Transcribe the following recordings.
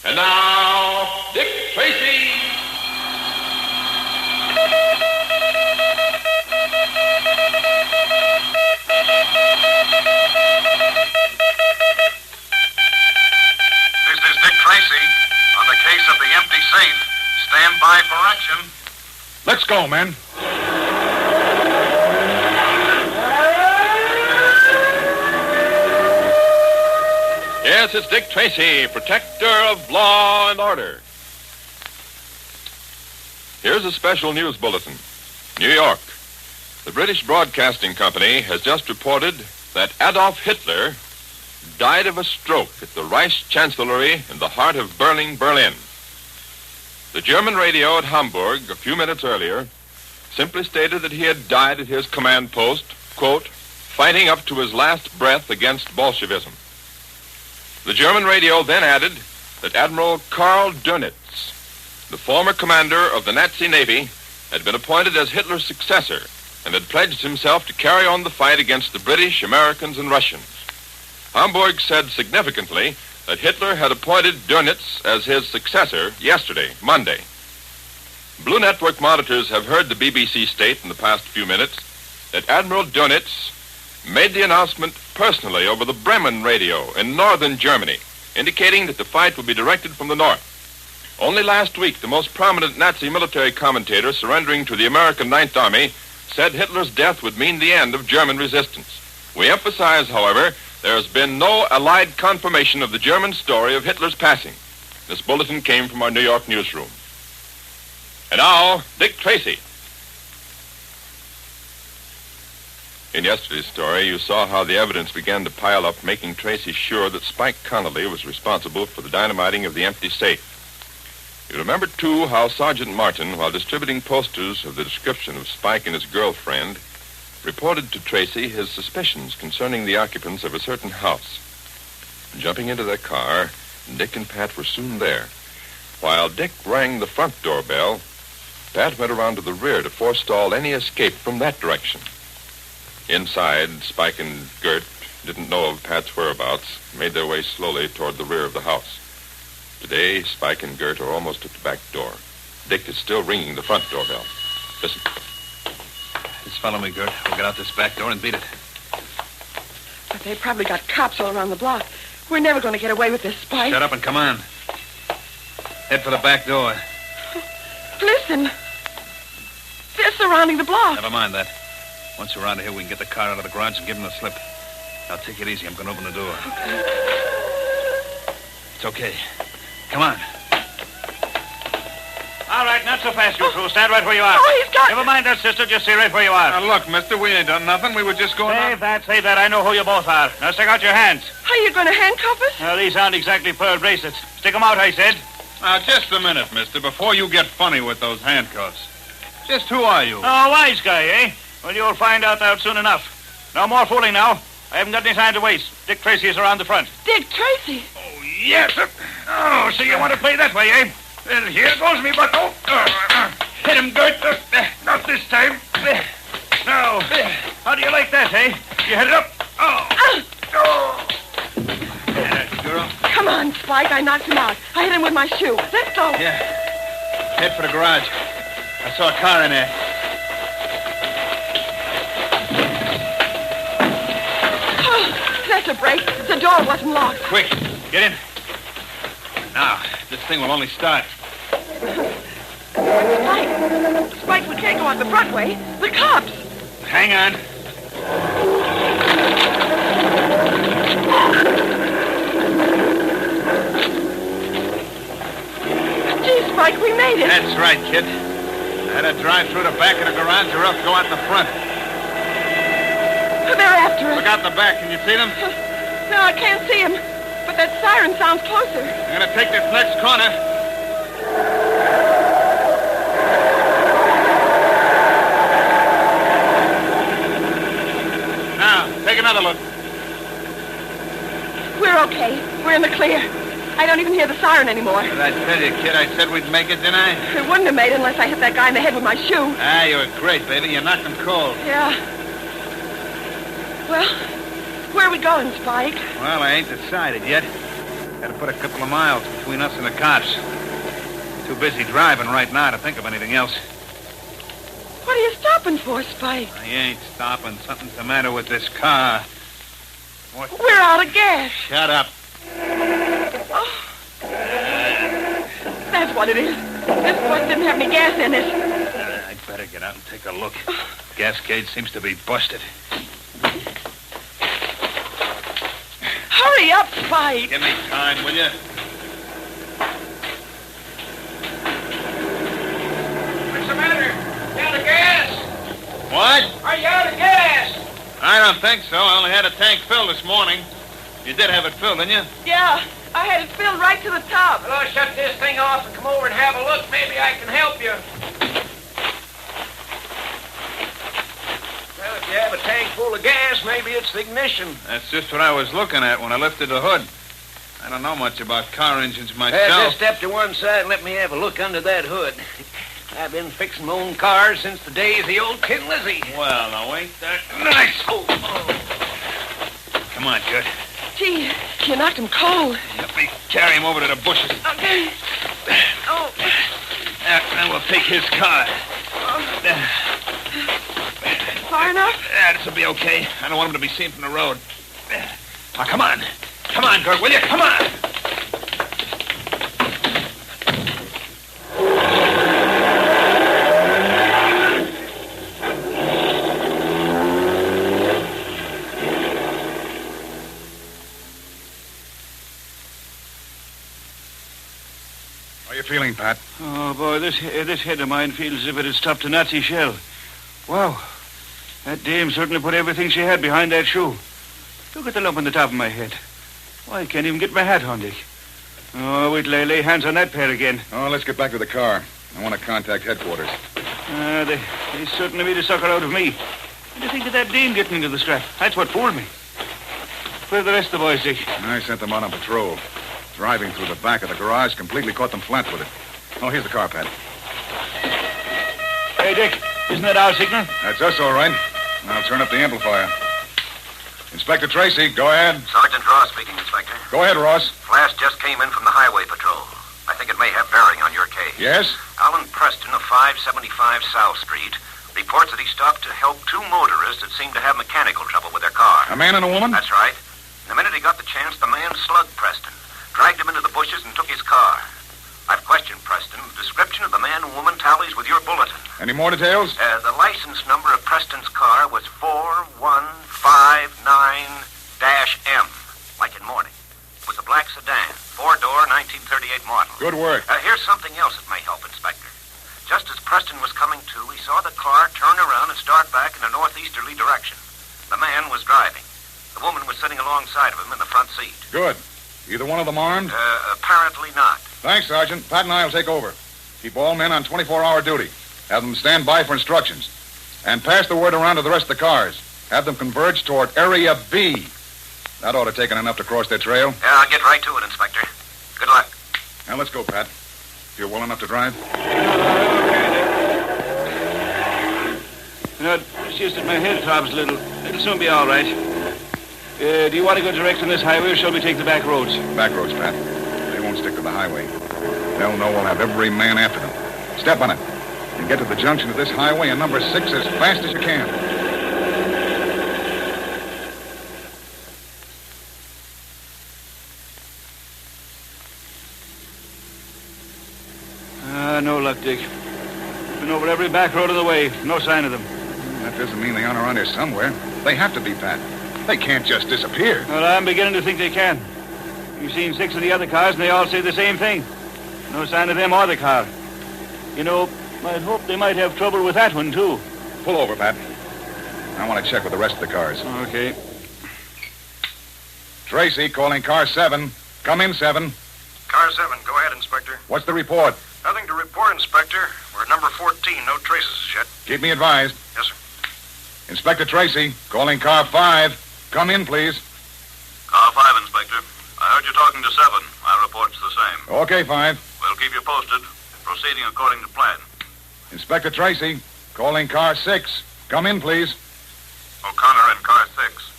And now, Dick Tracy. This is Dick Tracy. On the case of the empty safe, stand by for action. Let's go, men. Yes, it's Dick Tracy, protector of law and order. Here's a special news bulletin. New York. The British Broadcasting Company has just reported that Adolf Hitler died of a stroke at the Reich Chancellery in the heart of burning Berlin. The German radio at Hamburg, a few minutes earlier, simply stated that he had died at his command post, quote, fighting up to his last breath against Bolshevism. The German radio then added that Admiral Karl Dönitz, the former commander of the Nazi Navy, had been appointed as Hitler's successor and had pledged himself to carry on the fight against the British, Americans, and Russians. Hamburg said significantly that Hitler had appointed Dönitz as his successor yesterday, Monday. Blue Network monitors have heard the BBC state in the past few minutes that Admiral Dönitz made the announcement personally over the Bremen radio in northern Germany, indicating that the fight would be directed from the north. Only last week, the most prominent Nazi military commentator surrendering to the American Ninth Army said Hitler's death would mean the end of German resistance. We emphasize, however, there has been no allied confirmation of the German story of Hitler's passing. This bulletin came from our New York newsroom. And now, Dick Tracy. In yesterday's story, you saw how the evidence began to pile up, making Tracy sure that Spike Connolly was responsible for the dynamiting of the empty safe. You remember, too, how Sergeant Martin, while distributing posters of the description of Spike and his girlfriend, reported to Tracy his suspicions concerning the occupants of a certain house. Jumping into their car, Dick and Pat were soon there. While Dick rang the front doorbell, Pat went around to the rear to forestall any escape from that direction. Inside, Spike and Gert didn't know of Pat's whereabouts, made their way slowly toward the rear of the house. Today, Spike and Gert are almost at the back door. Dick is still ringing the front doorbell. Listen. Just follow me, Gert. We'll get out this back door and beat it. But they probably got cops all around the block. We're never going to get away with this, Spike. Shut up and come on. Head for the back door. Listen. They're surrounding the block. Never mind that. Once we're around here, we can get the car out of the garage and give them the slip. Now, take it easy. I'm going to open the door. Okay. It's okay. Come on. All right, not so fast, you two. Stand right where you are. Oh, he's got... Never mind that, sister. Just stay right where you are. Now, look, mister, we ain't done nothing. We were just going Save that. I know who you both are. Now, stick out your hands. Are you going to handcuff us? Well, these aren't exactly pearl bracelets. Stick them out, I said. Now, just a minute, mister, before you get funny with those handcuffs. Just who are you? Oh, wise guy, eh? Well, you'll find out soon enough. No more fooling now. I haven't got any time to waste. Dick Tracy is around the front. Dick Tracy? Oh, yes. Oh, so you want to play that way, eh? Well, here goes me buckle. Hit him, Gert. Not this time. Now, how do you like that, eh? You hit it up. Oh. Yeah, girl. Come on, Spike. I knocked him out. I hit him with my shoe. Let's go. Yeah. Head for the garage. I saw a car in there. Oh, that's a break. The door wasn't locked. Quick, get in. Now, this thing will only start. Spike, we can't go out the front way. The cops. Hang on. Gee, Spike, we made it. That's right, kid. I had to drive through the back of the garage or else go out in the front. They're after us. Look out the back. Can you see them? No, I can't see him. But that siren sounds closer. I'm going to take this next corner. Now, take another look. We're okay. We're in the clear. I don't even hear the siren anymore. Did I tell you, kid, I said we'd make it, didn't I? It wouldn't have made it unless I hit that guy in the head with my shoe. Ah, you were great, baby. You knocked him cold. Yeah. Well, where are we going, Spike? Well, I ain't decided yet. Got to put a couple of miles between us and the cops. Too busy driving right now to think of anything else. What are you stopping for, Spike? I ain't stopping. Something's the matter with this car. What? We're out of gas. Shut up. Oh. That's what it is. This bus didn't have any gas in it. I'd better get out and take a look. Gas gauge seems to be busted. Hurry up, Spike. Give me time, will you? What's the matter? You out of gas? What? Are you out of gas? I don't think so. I only had a tank filled this morning. You did have it filled, didn't you? Yeah, I had it filled right to the top. Well, I'll shut this thing off and come over and have a look. Maybe I can help you. Well, if you have a tank full of gas, maybe it's the ignition. That's just what I was looking at when I lifted the hood. I don't know much about car engines myself. Just step to one side and let me have a look under that hood. I've been fixing my own cars since the days of the old Tin Lizzie. Well, now ain't that nice? Oh. Come on, Judd. Gee, you knocked him cold. Let me carry him over to the bushes. Okay. Oh. Then we'll take his car. Far enough? This'll be okay. I don't want him to be seen from the road. Now, come on. Come on, Gert, will you? Come on. How are you feeling, Pat? Oh, boy, this head of mine feels as if it had stopped a Nazi shell. Wow. That dame certainly put everything she had behind that shoe. Look at the lump on the top of my head. Why, I can't even get my hat on, Dick. Oh, wait till I lay hands on that pair again. Oh, let's get back to the car. I want to contact headquarters. They certainly made a sucker out of me. What do you think of that dame getting into the scrap? That's what fooled me. Where are the rest of the boys, Dick? I sent them out on patrol. Driving through the back of the garage completely caught them flat with it. Oh, here's the car, Pat. Hey, Dick, isn't that our signal? That's us, all right. I'll turn up the amplifier. Inspector Tracy, go ahead. Sergeant Ross speaking, Inspector. Go ahead, Ross. Flash just came in from the highway patrol. I think it may have bearing on your case. Yes? Alan Preston of 575 South Street reports that he stopped to help two motorists that seemed to have mechanical trouble with their car. A man and a woman? That's right. The minute he got the chance, the man slugged Preston, dragged him into the bushes, and took his car. I've questioned Preston. The description of the man and woman tallies with your bulletin. Any more details? The license number of Preston's car was 4159-M, like in morning. It was a black sedan, four-door, 1938 model. Good work. Here's something else that may help, Inspector. Just as Preston was coming to, he saw the car turn around and start back in a northeasterly direction. The man was driving. The woman was sitting alongside of him in the front seat. Good. Either one of them armed? Apparently not. Thanks, Sergeant. Pat and I will take over. Keep all men on 24-hour duty. Have them stand by for instructions. And pass the word around to the rest of the cars. Have them converge toward Area B. That ought to take enough to cross their trail. Yeah, I'll get right to it, Inspector. Good luck. Now, let's go, Pat. You're well enough to drive? You know, it's just that my head throbs a little. It'll soon be all right. Do you want to go direct on this highway, or shall we take the back roads? Back roads, Pat. They won't stick to the highway. They'll know we'll have every man after them. Step on it. And get to the junction of this highway and number 6 as fast as you can. No luck, Dick. Been over every back road of the way. No sign of them. That doesn't mean they aren't around here somewhere. They have to be, Pat. They can't just disappear. Well, I'm beginning to think they can. You've seen 6 of the other cars, and they all say the same thing. No sign of them or the car. You know, I'd hope they might have trouble with that one, too. Pull over, Pat. I want to check with the rest of the cars. Okay. Tracy, calling car 7. Come in, 7. Car 7, go ahead, Inspector. What's the report? Nothing to report, Inspector. We're at number 14. No traces as yet. Keep me advised. Yes, sir. Inspector Tracy, calling car 5. Come in, please. Car 5, Inspector. I heard you talking to 7. My report's the same. Okay, 5. We'll keep you posted. Proceeding according to plan. Inspector Tracy, calling car 6. Come in, please. O'Connor in car 6.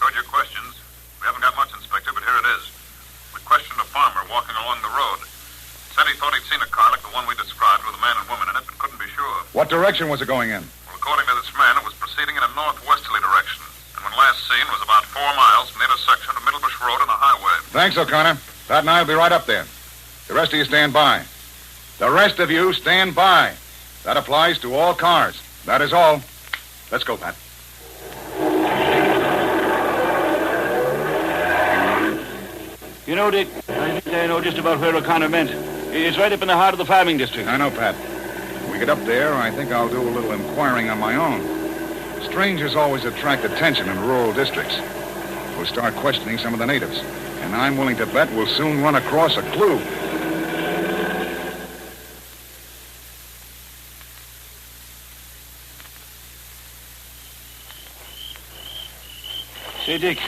Heard your questions. We haven't got much, Inspector, but here it is. We questioned a walking along the road. Said he thought he'd seen a car like the one we described with a man and woman in it, but couldn't be sure. What direction was it going in? Well, according to this man, it was proceeding in a northwesterly direction. And when last seen was about 4 miles from the intersection of Middlebush Road and the highway. Thanks, O'Connor. Pat and I will be right up there. The rest of you stand by. The rest of you stand by. That applies to all cars. That is all. Let's go, Pat. You know, Dick, I think I know just about where O'Connor meant. It's right up in the heart of the farming district. I know, Pat. When we get up there, I think I'll do a little inquiring on my own. Strangers always attract attention in rural districts. We'll start questioning some of the natives. And I'm willing to bet we'll soon run across a clue. Say, Dick,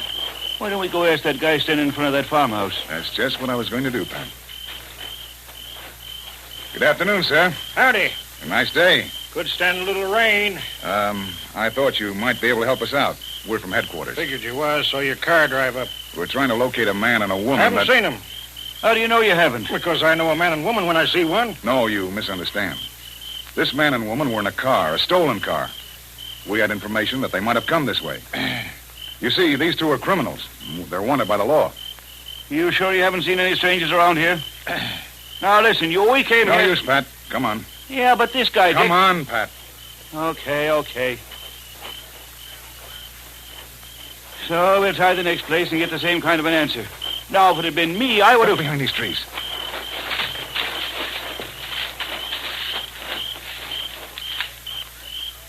why don't we go ask that guy standing in front of that farmhouse? That's just what I was going to do, Pat. Good afternoon, sir. Howdy. A nice day. Could stand a little rain. I thought you might be able to help us out. We're from headquarters. Figured you was, so your car drive up. We're trying to locate a man and a woman. I haven't seen them. How do you know you haven't? Because I know a man and woman when I see one. No, you misunderstand. This man and woman were in a car, a stolen car. We had information that they might have come this way. You see, these two are criminals. They're wanted by the law. You sure you haven't seen any strangers around here? Now, listen, we came No here... use, Pat. Come on. Yeah, but this guy, Come Dick... on, Pat. Okay. So we'll try the next place and get the same kind of an answer. Now, if it had been me, I would have... Behind these trees.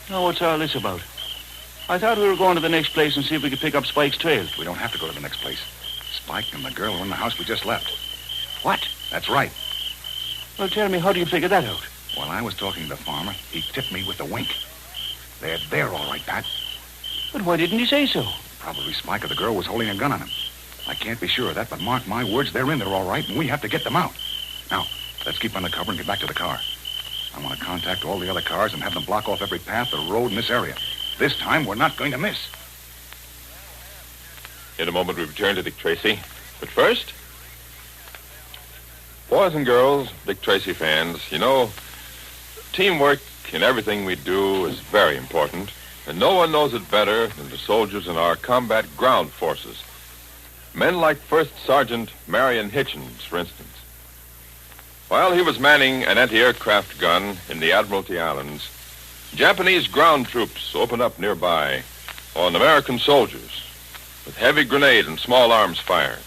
Now, what's all this about? I thought we were going to the next place and see if we could pick up Spike's trail. We don't have to go to the next place. Spike and the girl are in the house we just left. What? That's right. Well, tell me, how do you figure that out? While I was talking to the farmer, he tipped me with a wink. They're there, all right, Pat. But why didn't he say so? Probably Spike or the girl was holding a gun on him. I can't be sure of that, but mark my words, they're in there all right, and we have to get them out. Now, let's keep undercover and get back to the car. I want to contact all the other cars and have them block off every path or road in this area. This time, we're not going to miss. In a moment, we return to Dick Tracy. But first, boys and girls, Dick Tracy fans, you know, teamwork in everything we do is very important, and no one knows it better than the soldiers in our combat ground forces. Men like First Sergeant Marion Hitchens, for instance. While he was manning an anti-aircraft gun in the Admiralty Islands, Japanese ground troops opened up nearby on American soldiers with heavy grenade and small arms fire.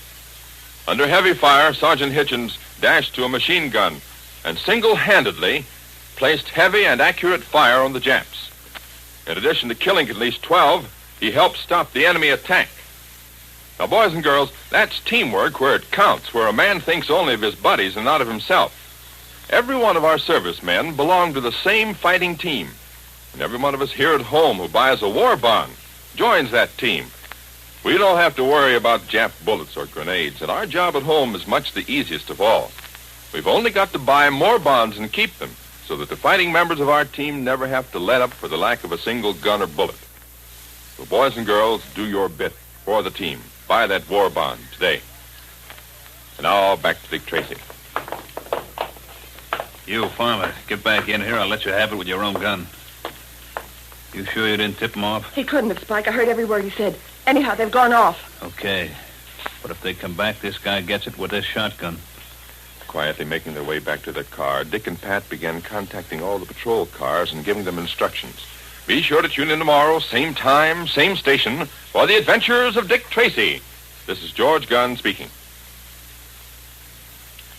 Under heavy fire, Sergeant Hitchens dashed to a machine gun and single-handedly placed heavy and accurate fire on the Japs. In addition to killing at least 12, he helped stop the enemy attack. Now, boys and girls, that's teamwork where it counts, where a man thinks only of his buddies and not of himself. Every one of our servicemen belong to the same fighting team. And every one of us here at home who buys a war bond joins that team. We don't have to worry about Jap bullets or grenades, and our job at home is much the easiest of all. We've only got to buy more bonds and keep them, so that the fighting members of our team never have to let up for the lack of a single gun or bullet. So, boys and girls, do your bit for the team. Buy that war bond today. And now, back to Dick Tracy. You, farmer, get back in here. I'll let you have it with your own gun. You sure you didn't tip him off? He couldn't have, Spike. I heard every word he said. Anyhow, they've gone off. Okay. But if they come back, this guy gets it with this shotgun. Quietly making their way back to their car, Dick and Pat began contacting all the patrol cars and giving them instructions. Be sure to tune in tomorrow, same time, same station, for the adventures of Dick Tracy. This is George Gunn speaking.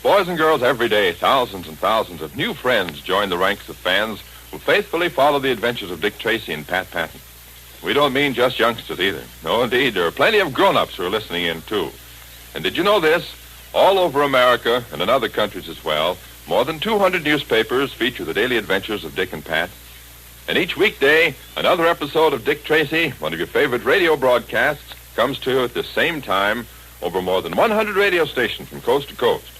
Boys and girls, every day, thousands and thousands of new friends join the ranks of fans who faithfully follow the adventures of Dick Tracy and Pat Patton. We don't mean just youngsters either. No, indeed, there are plenty of grown-ups who are listening in, too. And did you know this? All over America, and in other countries as well, more than 200 newspapers feature the daily adventures of Dick and Pat. And each weekday, another episode of Dick Tracy, one of your favorite radio broadcasts, comes to you at the same time over more than 100 radio stations from coast to coast.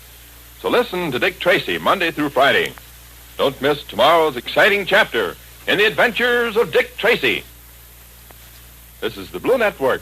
So listen to Dick Tracy Monday through Friday. Don't miss tomorrow's exciting chapter in the adventures of Dick Tracy. This is the Blue Network.